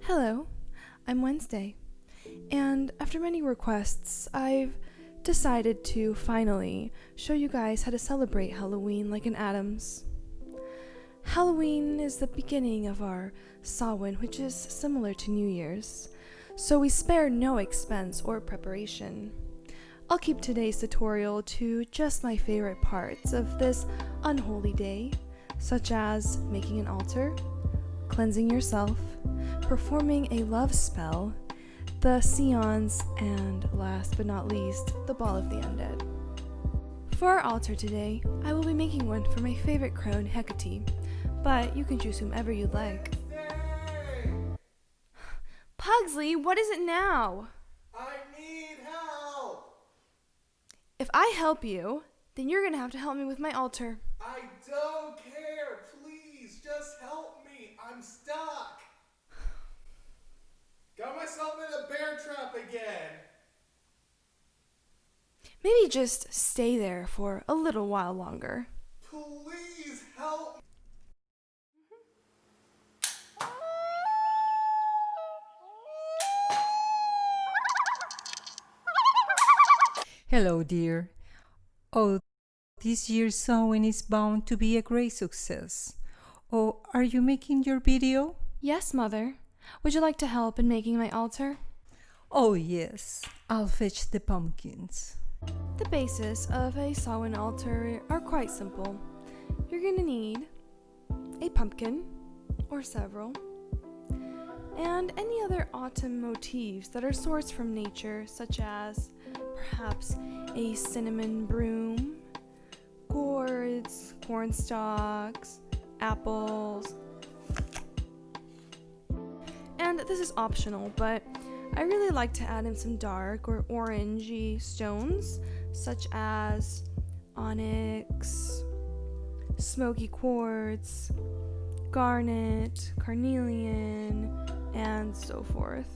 Hello, I'm Wednesday, and after many requests, I've decided to finally show you guys how to celebrate Halloween like an Addams. Halloween is the beginning of our Samhain, which is similar to New Year's, so we spare no expense or preparation. I'll keep today's tutorial to just my favorite parts of this unholy day, such as making an altar, cleansing yourself, performing a love spell, the Seance, and last but not least, the Ball of the Undead. For our altar today, I will be making one for my favorite crone, Hecate, but you can choose whomever you'd like. Pugsley, what is it now? I need help! If I help you, then you're gonna have to help me with my altar. I don't care! Please, just help me! I'm stuck! Got myself in a bear trap again! Maybe just stay there for a little while longer. Please help me! Hello, dear. Oh, this year's sewing is bound to be a great success. Oh, are you making your video? Yes, Mother. Would you like to help in making my altar? Oh, yes. I'll fetch the pumpkins. The basis of a Samhain altar are quite simple. You're going to need a pumpkin, or several, and any other autumn motifs that are sourced from nature, such as perhaps a cinnamon broom, gourds, corn stalks, apples. And this is optional, but I really like to add in some dark or orangey stones, such as onyx, smoky quartz, garnet, carnelian, and so forth.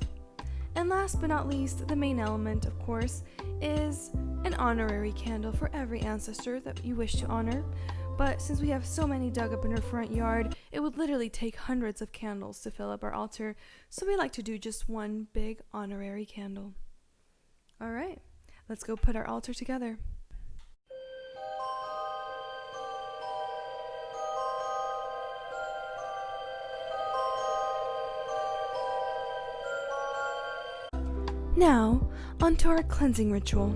And last but not least, the main element, of course, is an honorary candle for every ancestor that you wish to honor. But since we have so many dug up in our front yard, it would literally take hundreds of candles to fill up our altar, so we like to do just one big honorary candle. Alright, let's go put our altar together. Now, onto our cleansing ritual.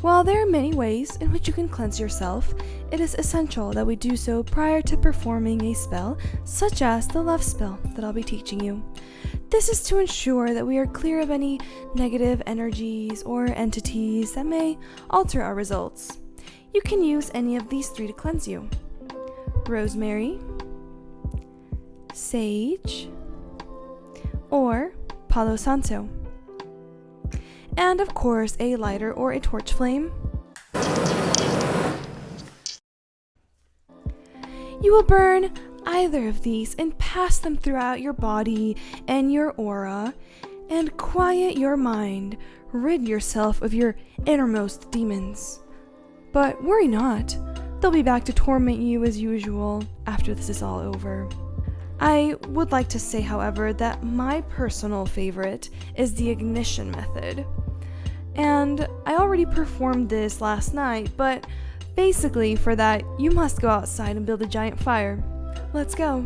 While there are many ways in which you can cleanse yourself, it is essential that we do so prior to performing a spell, such as the love spell that I'll be teaching you. This is to ensure that we are clear of any negative energies or entities that may alter our results. You can use any of these three to cleanse you: rosemary, sage, or palo santo. And of course, a lighter or a torch flame. You will burn either of these and pass them throughout your body and your aura, and quiet your mind, rid yourself of your innermost demons. But worry not, they'll be back to torment you as usual after this is all over. I would like to say, however, that my personal favorite is the ignition method. And I already performed this last night, but basically for that, you must go outside and build a giant fire. Let's go.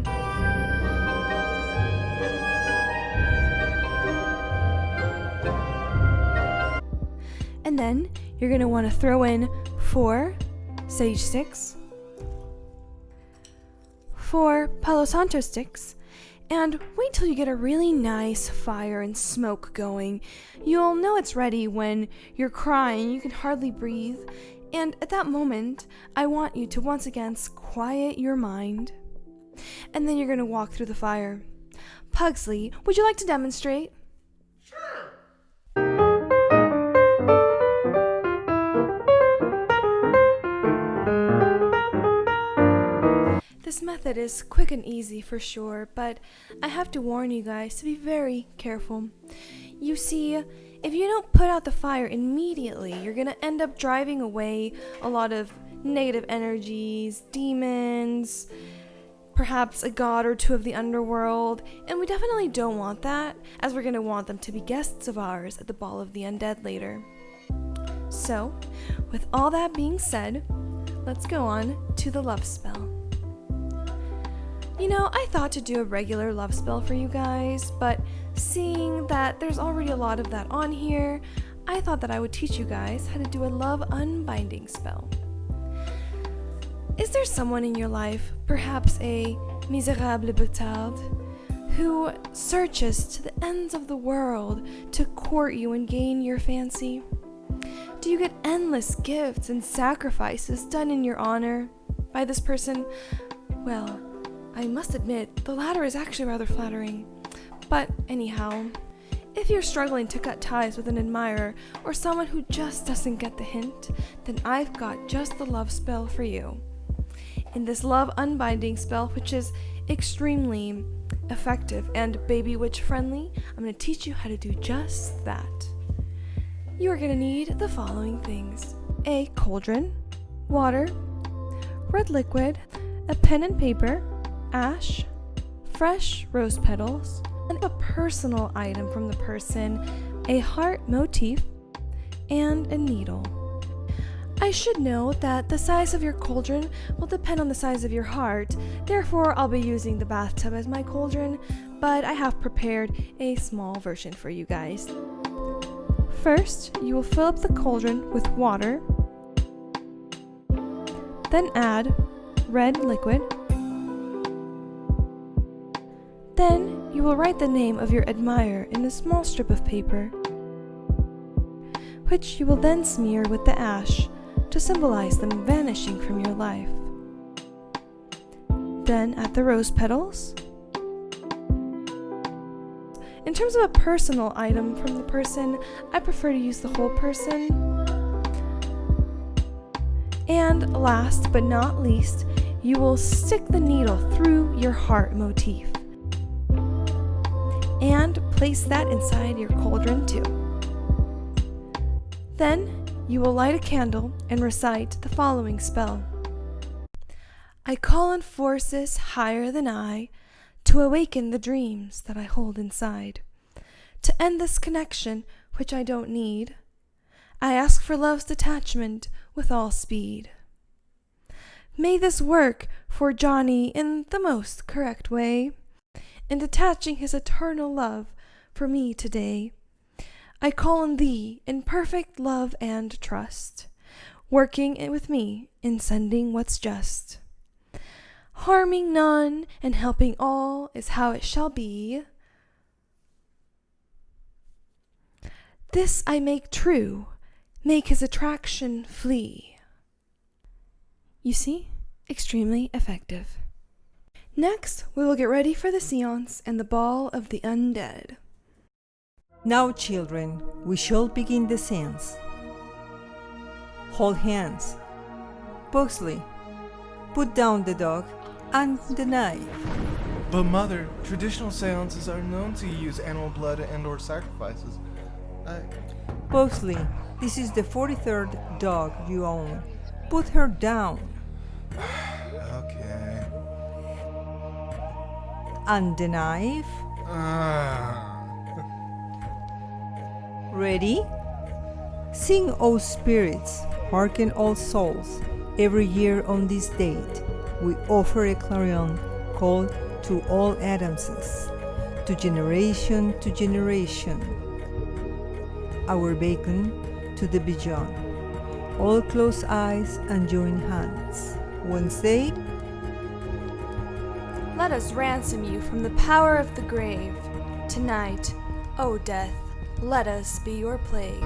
And then you're going to want to throw in 4 sage sticks, 4 palo santo sticks, and wait till you get a really nice fire and smoke going. You'll know it's ready when you're crying, you can hardly breathe, and at that moment, I want you to once again quiet your mind. And then you're going to walk through the fire. Pugsley, would you like to demonstrate? This method is quick and easy for sure, but I have to warn you guys to be very careful. You see, if you don't put out the fire immediately, you're going to end up driving away a lot of negative energies, demons, perhaps a god or two of the underworld, and we definitely don't want that, as we're going to want them to be guests of ours at the Ball of the Undead later. So, with all that being said, let's go on to the love spell. You know, I thought to do a regular love spell for you guys, but seeing that there's already a lot of that on here, I thought that I would teach you guys how to do a love unbinding spell. Is there someone in your life, perhaps a misérable bâtard, who searches to the ends of the world to court you and gain your fancy? Do you get endless gifts and sacrifices done in your honor by this person? Well, I must admit, the latter is actually rather flattering. But anyhow, if you're struggling to cut ties with an admirer or someone who just doesn't get the hint, then I've got just the love spell for you. In this love unbinding spell, which is extremely effective and baby witch friendly, I'm going to teach you how to do just that. You are going to need the following things: a cauldron, water, red liquid, a pen and paper, ash, fresh rose petals, and a personal item from the person, a heart motif, and a needle. I should note that the size of your cauldron will depend on the size of your heart, therefore I'll be using the bathtub as my cauldron, but I have prepared a small version for you guys. First, you will fill up the cauldron with water, then add red liquid. Then you will write the name of your admirer in a small strip of paper, which you will then smear with the ash to symbolize them vanishing from your life. Then add the rose petals. In terms of a personal item from the person, I prefer to use the whole person. And last but not least, you will stick the needle through your heart motif and place that inside your cauldron too. Then you will light a candle and recite the following spell. I call on forces higher than I to awaken the dreams that I hold inside. To end this connection, which I don't need, I ask for love's detachment with all speed. May this work for Johnny in the most correct way, in detaching his eternal love for me today. I call on thee in perfect love and trust, working with me in sending what's just. Harming none and helping all is how it shall be. This I make true, make his attraction flee. You see? Extremely effective. Next, we will get ready for the seance and the Ball of the Undead. Now, children, we shall begin the seance. Hold hands. Boxley, put down the dog and the knife. But Mother, traditional seances are known to use animal blood and/or sacrifices. Boxley, this is the 43rd dog you own. Put her down. Okay. And the knife. Ready? Sing, O spirits, hearken all souls. Every year on this date, we offer a clarion call to all Addamses, to generation, our beacon to the beyond. All close eyes and join hands. Wednesday. Let us ransom you from the power of the grave. Tonight, O death, let us be your plague.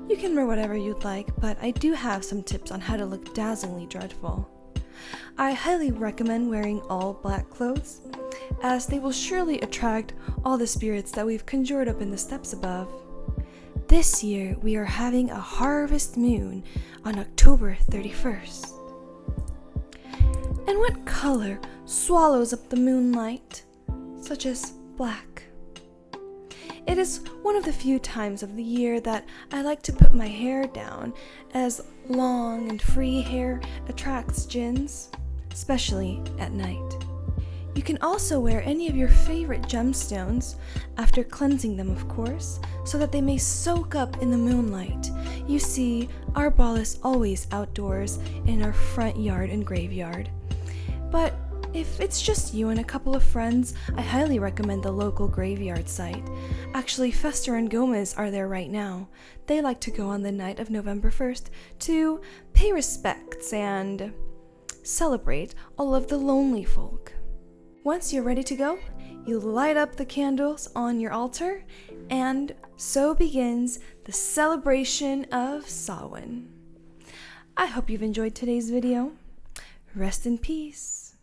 You can wear whatever you'd like, but I do have some tips on how to look dazzlingly dreadful. I highly recommend wearing all black clothes, as they will surely attract all the spirits that we've conjured up in the steps above. This year, we are having a harvest moon on October 31st. And what color swallows up the moonlight, such as black? It is one of the few times of the year that I like to put my hair down, as long and free hair attracts jinns, especially at night. You can also wear any of your favorite gemstones, after cleansing them of course, so that they may soak up in the moonlight. You see, our ball is always outdoors in our front yard and graveyard. But if it's just you and a couple of friends, I highly recommend the local graveyard site. Actually, Fester and Gomez are there right now. They like to go on the night of November 1st to pay respects and celebrate all of the lonely folk. Once you're ready to go, you light up the candles on your altar, and so begins the celebration of Samhain. I hope you've enjoyed today's video. Rest in peace.